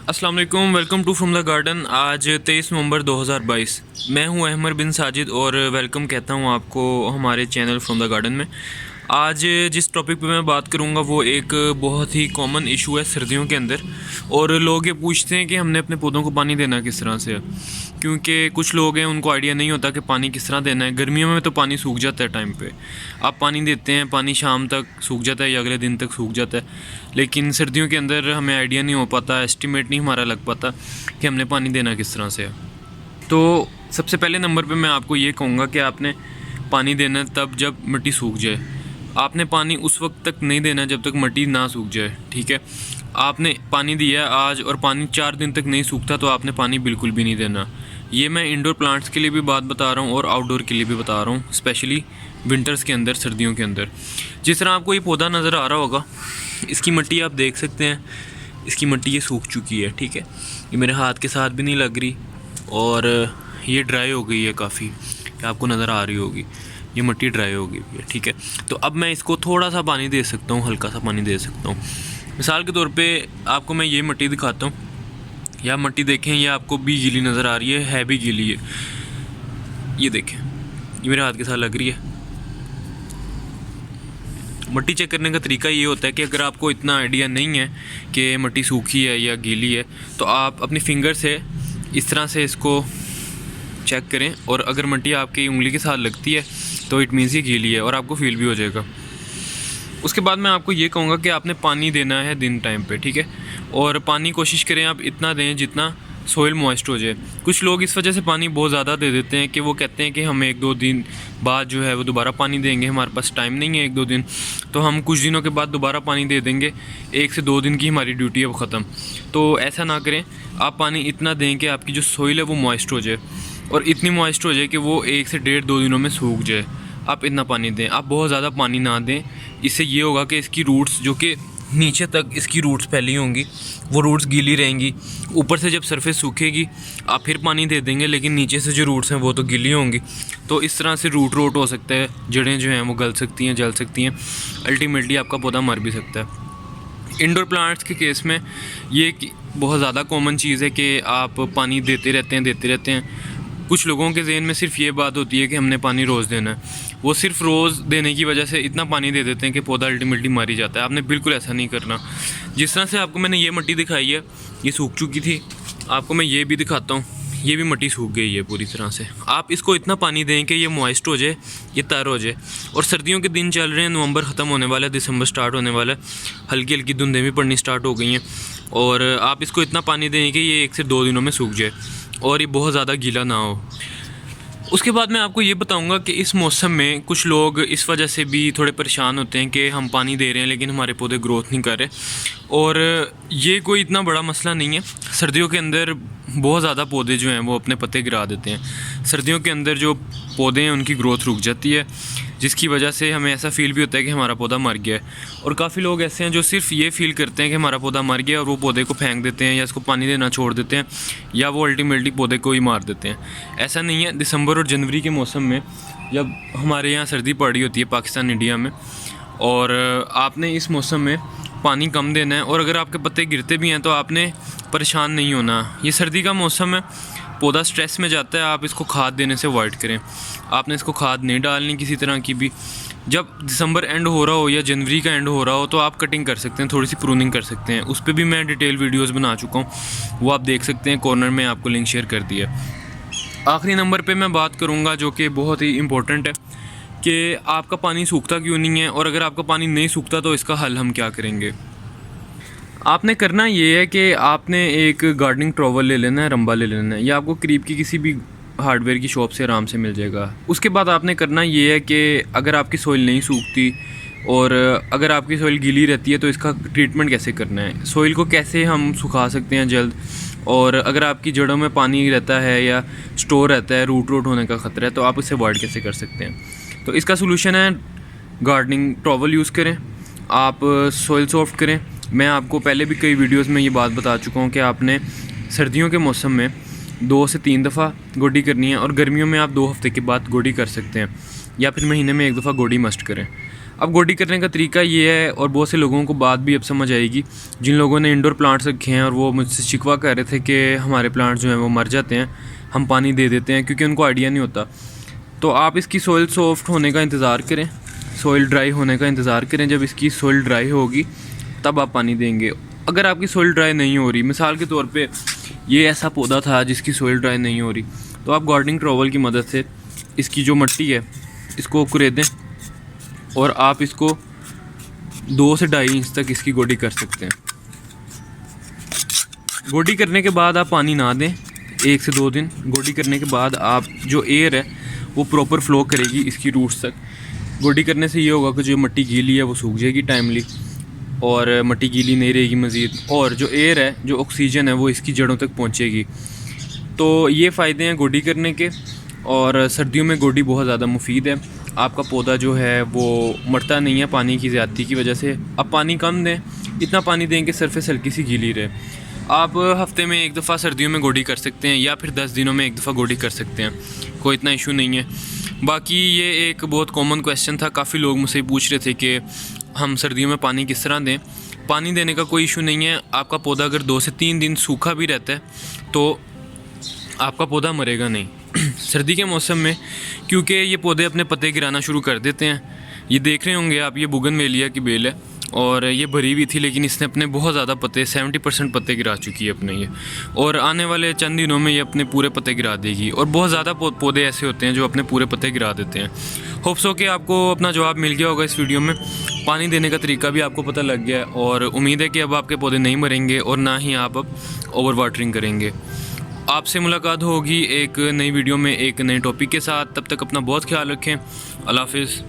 अस्सलाम वालेकुम, welcome to from the garden. आज 23 नवंबर 2022। मैं हूं अहमर बिन साजिद और वेलकम कहता हूं आपको हमारे चैनल फ्रॉम द गार्डन में। आज जिस टॉपिक पे मैं बात करूंगा वो एक बहुत ही कॉमन इशू है सर्दियों के अंदर। और लोग ये पूछते हैं कि हमने अपने पौधों को पानी देना किस तरह से है, क्योंकि कुछ लोग हैं उनको आइडिया नहीं होता कि पानी किस तरह देना है। गर्मियों में तो पानी सूख जाता है टाइम पे, आप पानी देते हैं, पानी शाम तक सूख जाता है या अगले दिन तक सूख जाता है। लेकिन सर्दियों के अंदर हमें आइडिया नहीं हो पाता, एस्टिमेट नहीं हमारा लग पाता कि हमने पानी देना किस तरह से है। तो सबसे पहले नंबर पे मैं आपको ये कहूँगा कि आपने पानी देना है तब जब मिट्टी सूख जाए। आपने पानी उस वक्त तक नहीं देना जब तक मिट्टी ना सूख जाए, ठीक है। आपने पानी दिया आज और पानी 4 दिन तक नहीं सूखता तो आपने पानी बिल्कुल भी नहीं देना। ये मैं इंडोर प्लांट्स के लिए भी बात बता रहा हूँ और आउटडोर के लिए भी बता रहा हूँ, स्पेशली विंटर्स के अंदर, सर्दियों के अंदर। जिस तरह आपको ये पौधा नज़र आ रहा होगा, इसकी मिट्टी आप देख सकते हैं, इसकी मिट्टी ये सूख चुकी है, ठीक है। ये मेरे हाथ के साथ भी नहीं लग रही और ये ड्राई हो गई है काफ़ी, आपको नज़र आ रही होगी, ये मिट्टी ड्राई हो गई है, ठीक है। तो अब मैं इसको थोड़ा सा पानी दे सकता हूँ, हल्का सा पानी दे सकता हूँ। मिसाल के तौर पे आपको मैं ये मिट्टी दिखाता हूँ, या मिट्टी देखें, ये आपको भी गीली नज़र आ रही है भी गीली है। ये देखें, ये मेरे हाथ के साथ लग रही है। मिट्टी चेक करने का तरीका ये होता है कि अगर आपको इतना आइडिया नहीं है कि मिट्टी सूखी है या गीली है, तो आप अपनी फिंगर से इस तरह से इसको चेक करें, और अगर मिट्टी आपकी उंगली के साथ लगती है तो इट मीन्स ये गीली है और आपको फील भी हो जाएगा। उसके बाद मैं आपको ये कहूँगा कि आपने पानी देना है दिन टाइम पे, ठीक है। और पानी कोशिश करें आप इतना दें जितना सोइल मॉइस्ट हो जाए। कुछ लोग इस वजह से पानी बहुत ज़्यादा दे देते हैं कि वो कहते हैं कि हम 1-2 दिन बाद जो है वो दोबारा पानी देंगे, हमारे पास टाइम नहीं है 1-2 दिन, तो हम कुछ दिनों के बाद दोबारा पानी दे देंगे, 1 से 2 दिन की हमारी ड्यूटी है वो ख़त्म। तो ऐसा ना करें, आप पानी इतना दें कि आपकी जो सोइल है वो मॉइस्ट हो जाए, और इतनी मॉइस्ट हो जाए कि वो 1 से 1.5-2 दिनों में सूख जाए। आप इतना पानी दें, आप बहुत ज़्यादा पानी ना दें। इससे ये होगा कि इसकी रूट्स, जो कि नीचे तक इसकी रूट्स फैली होंगी, वो रूट्स गीली रहेंगी। ऊपर से जब सरफेस सूखेगी आप फिर पानी दे देंगे, लेकिन नीचे से जो रूट्स हैं वो तो गीली होंगी। तो इस तरह से रूट रोट हो सकता है, जड़ें जो हैं वो गल सकती हैं, जल सकती हैं, अल्टीमेटली आपका पौधा मर भी सकता है। इंडोर प्लांट्स के केस में ये बहुत ज़्यादा कॉमन चीज़ है कि आप पानी देते रहते हैं। कुछ लोगों के ज़हन में सिर्फ ये बात होती है कि हमने पानी रोज़ देना है, वो सिर्फ रोज़ देने की वजह से इतना पानी दे देते हैं कि पौधा अल्टीमेटली मर ही जाता है। आपने बिल्कुल ऐसा नहीं करना। जिस तरह से आपको मैंने ये मिट्टी दिखाई है, ये सूख चुकी थी, आपको मैं ये भी दिखाता हूँ, ये भी मिट्टी सूख गई है पूरी तरह से। आप इसको इतना पानी दें कि ये मॉइस्ट हो जाए, ये तर हो जाए। और सर्दियों के दिन चल रहे हैं, नवंबर ख़त्म होने वाला है, दिसंबर स्टार्ट होने वाला है, हल्की हल्की धुंधें भी पड़नी स्टार्ट हो गई हैं, और आप इसको इतना पानी दें कि ये 1 से 2 दिनों में सूख जाए और ये बहुत ज़्यादा गीला ना हो। उसके बाद मैं आपको ये बताऊंगा कि इस मौसम में कुछ लोग इस वजह से भी थोड़े परेशान होते हैं कि हम पानी दे रहे हैं लेकिन हमारे पौधे ग्रोथ नहीं कर रहे, और ये कोई इतना बड़ा मसला नहीं है। सर्दियों के अंदर बहुत ज़्यादा पौधे जो हैं वो अपने पत्ते गिरा देते हैं। सर्दियों के अंदर जो पौधे हैं उनकी ग्रोथ रुक जाती है, जिसकी वजह से हमें ऐसा फ़ील भी होता है कि हमारा पौधा मर गया है। और काफ़ी लोग ऐसे हैं जो सिर्फ ये फ़ील करते हैं कि हमारा पौधा मर गया और वो पौधे को फेंक देते हैं या इसको पानी देना छोड़ देते हैं, या वो अल्टीमेटली पौधे को ही मार देते हैं। ऐसा नहीं है। दिसंबर और जनवरी के मौसम में जब हमारे यहाँ सर्दी पड़ रही होती है पाकिस्तान, इंडिया में, और आपने इस मौसम में पानी कम देना है, और अगर आपके पत्ते गिरते भी हैं तो आपने परेशान नहीं होना। ये सर्दी का मौसम है, पौधा स्ट्रेस में जाता है, आप इसको खाद देने से अवॉइड करें। आपने इसको खाद नहीं डालनी किसी तरह की भी। जब दिसंबर एंड हो रहा हो या जनवरी का एंड हो रहा हो तो आप कटिंग कर सकते हैं, थोड़ी सी प्रूनिंग कर सकते हैं। उस पर भी मैं डिटेल वीडियोस बना चुका हूँ, वो आप देख सकते हैं, कॉर्नर में आपको लिंक शेयर कर दिया। आखिरी नंबर पे मैं बात करूँगा जो कि बहुत ही इम्पोर्टेंट है कि आपका पानी सूखता क्यों नहीं है, और अगर आपका पानी नहीं सूखता तो इसका हल हम क्या करेंगे। आपने करना ये है कि आपने एक गार्डनिंग ट्रॉवल ले लेना है, रंबा ले लेना है, या आपको करीब की किसी भी हार्डवेयर की शॉप से आराम से मिल जाएगा। उसके बाद आपने करना ये है कि अगर आपकी सॉइल नहीं सूखती और अगर आपकी सॉइल गीली रहती है तो इसका ट्रीटमेंट कैसे करना है, सॉइल को कैसे हम सुखा सकते हैं जल्द, और अगर आपकी जड़ों में पानी रहता है या स्टोर रहता है, रूट रोट होने का ख़तरा है, तो आप उसे अवॉइड कैसे कर सकते हैं। तो इसका सोल्यूशन है गार्डनिंग ट्रॉवल यूज़ करें, आप सॉइल सॉफ्ट करें। मैं आपको पहले भी कई वीडियोस में ये बात बता चुका हूँ कि आपने सर्दियों के मौसम में 2 से 3 दफ़ा गोडी करनी है, और गर्मियों में आप 2 हफ्ते के बाद गोडी कर सकते हैं, या फिर महीने में 1 दफ़ा गोडी मस्ट करें। अब गोडी करने का तरीका ये है, और बहुत से लोगों को बात भी अब समझ आएगी, जिन लोगों ने इंडोर प्लांट्स रखे हैं और वो मुझसे शिकवा कर रहे थे कि हमारे प्लांट्स जो हैं वो मर जाते हैं, हम पानी दे देते हैं, क्योंकि उनको आइडिया नहीं होता। तो आप इसकी सॉइल सॉफ्ट होने का इंतज़ार करें, सॉइल ड्राई होने का इंतज़ार करें। जब इसकी सॉइल ड्राई होगी तब आप पानी देंगे। अगर आपकी सॉइल ड्राई नहीं हो रही, मिसाल के तौर पे ये ऐसा पौधा था जिसकी सॉइल ड्राई नहीं हो रही, तो आप गार्डनिंग ट्रॉवल की मदद से इसकी जो मिट्टी है इसको कुरेदें और आप इसको 2 से 2.5 इंच तक इसकी गोडी कर सकते हैं। गोडी करने के बाद आप पानी ना दें 1 से 2 दिन। गोडी करने के बाद आप जो एयर है वो प्रॉपर फ्लो करेगी इसकी रूट्स तक। गोडी करने से ये होगा कि जो मिट्टी गीली है वो सूख जाएगी टाइमली, और मिट्टी गीली नहीं रहेगी मज़ीद, और जो एयर है, जो ऑक्सीजन है, वो इसकी जड़ों तक पहुंचेगी। तो ये फ़ायदे हैं गोडी करने के। और सर्दियों में गोडी बहुत ज़्यादा मुफीद है। आपका पौधा जो है वो मरता नहीं है पानी की ज़्यादती की वजह से। अब पानी कम दें, इतना पानी दें कि सरफेस हल्की सी गीली रहे। आप हफ्ते में 1 दफ़ा सर्दियों में गोडी कर सकते हैं, या फिर 10 दिनों में 1 दफ़ा गोडी कर सकते हैं, कोई इतना इशू नहीं है। बाकी ये एक बहुत कॉमन क्वेश्चन था, काफ़ी लोग मुझसे पूछ रहे थे कि हम सर्दियों में पानी किस तरह दें। पानी देने का कोई इशू नहीं है। आपका पौधा अगर 2 से 3 दिन सूखा भी रहता है तो आपका पौधा मरेगा नहीं। सर्दी के मौसम में क्योंकि ये पौधे अपने पत्ते गिराना शुरू कर देते हैं, ये देख रहे होंगे आप, ये बोगनवेलिया की बेल है और ये भरी हुई थी, लेकिन इसने अपने बहुत ज़्यादा पत्ते 70% पत्ते गिरा चुकी है अपने ये, और आने वाले चंद दिनों में ये अपने पूरे पत्ते गिरा देगी। और बहुत ज़्यादा पौधे ऐसे होते हैं जो अपने पूरे पत्ते गिरा देते हैं। होप सो कि आपको अपना जवाब मिल गया होगा इस वीडियो में। पानी देने का तरीका भी आपको पता लग गया है, और उम्मीद है कि अब आपके पौधे नहीं मरेंगे और ना ही आप अब ओवर वाटरिंग करेंगे। आपसे मुलाकात होगी एक नई वीडियो में एक नए टॉपिक के साथ। तब तक अपना बहुत ख्याल रखें। अल्लाह हाफ़िज़।